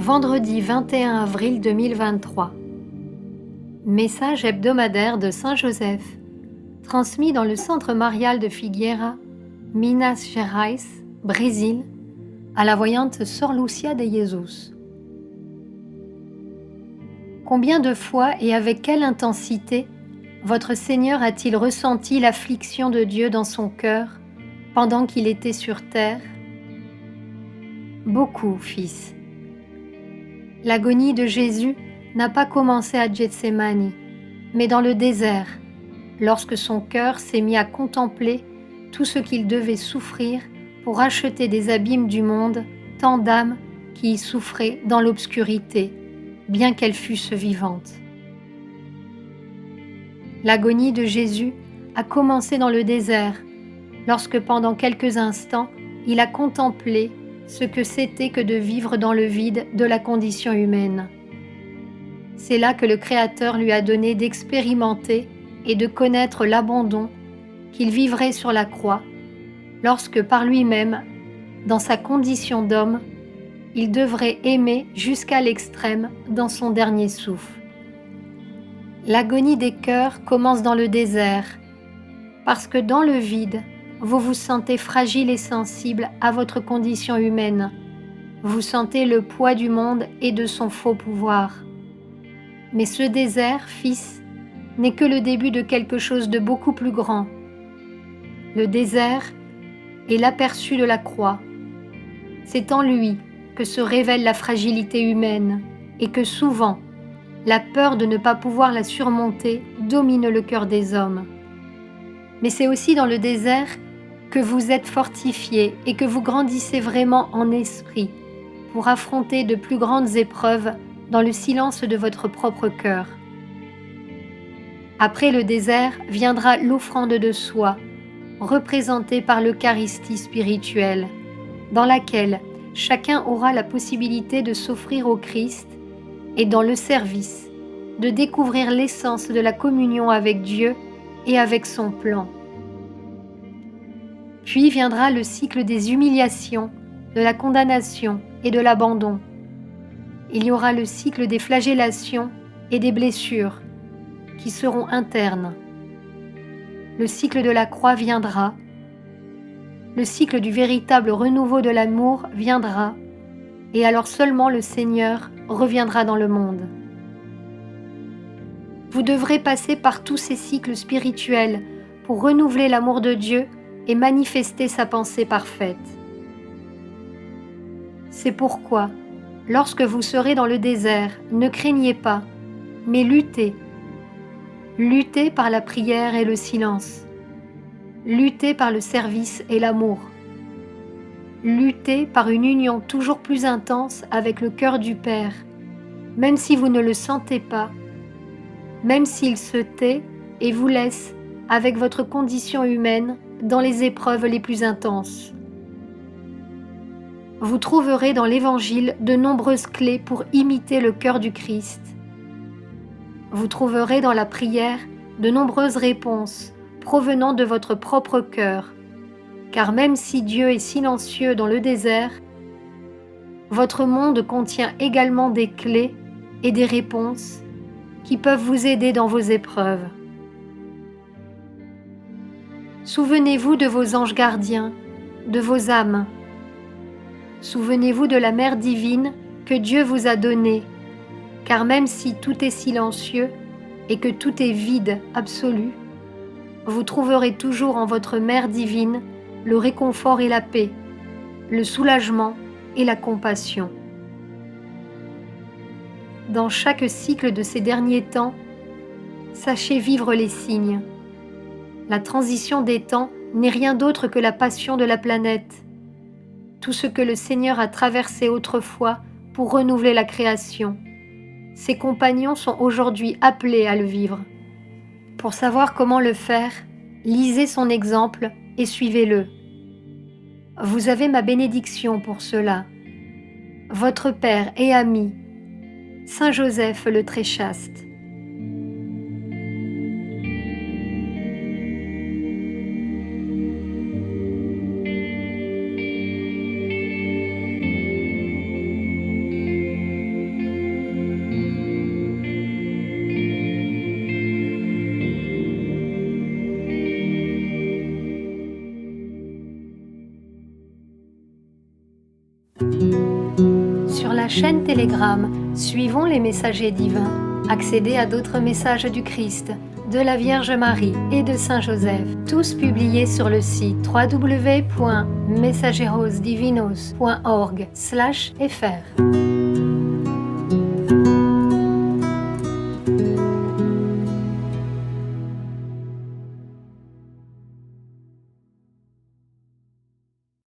Vendredi 21 avril 2023. Message hebdomadaire de Saint Joseph, transmis dans le centre marial de Figueira, Minas Gerais, Brésil, à la voyante Sor Lúcia de Jesus. Combien de fois et avec quelle intensité votre Seigneur a-t-il ressenti l'affliction de Dieu dans son cœur pendant qu'il était sur terre? Beaucoup, fils. L'agonie de Jésus n'a pas commencé à Gethsémani, mais dans le désert, lorsque son cœur s'est mis à contempler tout ce qu'il devait souffrir pour racheter des abîmes du monde tant d'âmes qui y souffraient dans l'obscurité, bien qu'elles fussent vivantes. L'agonie de Jésus a commencé dans le désert, lorsque pendant quelques instants, il a contemplé ce que c'était que de vivre dans le vide de la condition humaine. C'est là que le Créateur lui a donné d'expérimenter et de connaître l'abandon qu'il vivrait sur la croix, lorsque par lui-même, dans sa condition d'homme, il devrait aimer jusqu'à l'extrême dans son dernier souffle. L'agonie des cœurs commence dans le désert, parce que dans le vide, vous vous sentez fragile et sensible à votre condition humaine. Vous sentez le poids du monde et de son faux pouvoir. Mais ce désert, fils, n'est que le début de quelque chose de beaucoup plus grand. Le désert est l'aperçu de la croix. C'est en lui que se révèle la fragilité humaine et que souvent, la peur de ne pas pouvoir la surmonter domine le cœur des hommes. Mais c'est aussi dans le désert que vous êtes fortifiés et que vous grandissez vraiment en esprit pour affronter de plus grandes épreuves dans le silence de votre propre cœur. Après le désert viendra l'offrande de soi, représentée par l'Eucharistie spirituelle, dans laquelle chacun aura la possibilité de s'offrir au Christ et dans le service, de découvrir l'essence de la communion avec Dieu et avec son plan. Puis viendra le cycle des humiliations, de la condamnation et de l'abandon. Il y aura le cycle des flagellations et des blessures qui seront internes. Le cycle de la croix viendra. Le cycle du véritable renouveau de l'amour viendra. Et alors seulement le Seigneur reviendra dans le monde. Vous devrez passer par tous ces cycles spirituels pour renouveler l'amour de Dieu et manifester sa pensée parfaite. C'est pourquoi, lorsque vous serez dans le désert, ne craignez pas, mais luttez. Luttez par la prière et le silence. Luttez par le service et l'amour. Luttez par une union toujours plus intense avec le cœur du Père, même si vous ne le sentez pas, même s'il se tait et vous laisse, avec votre condition humaine, dans les épreuves les plus intenses. Vous trouverez dans l'Évangile de nombreuses clés pour imiter le cœur du Christ. Vous trouverez dans la prière de nombreuses réponses provenant de votre propre cœur, car même si Dieu est silencieux dans le désert, votre monde contient également des clés et des réponses qui peuvent vous aider dans vos épreuves. Souvenez-vous de vos anges gardiens, de vos âmes. Souvenez-vous de la Mère divine que Dieu vous a donnée, car même si tout est silencieux et que tout est vide absolu, vous trouverez toujours en votre Mère divine le réconfort et la paix, le soulagement et la compassion. Dans chaque cycle de ces derniers temps, sachez vivre les signes. La transition des temps n'est rien d'autre que la passion de la planète. Tout ce que le Seigneur a traversé autrefois pour renouveler la création. Ses compagnons sont aujourd'hui appelés à le vivre. Pour savoir comment le faire, lisez son exemple et suivez-le. Vous avez ma bénédiction pour cela. Votre Père et ami, Saint Joseph le Très Chaste. la chaîne Telegram Suivons les messagers divins. Accédez à d'autres messages du Christ, de la Vierge Marie et de Saint Joseph, tous publiés sur le site www.mensagerosdivinos.org/fr.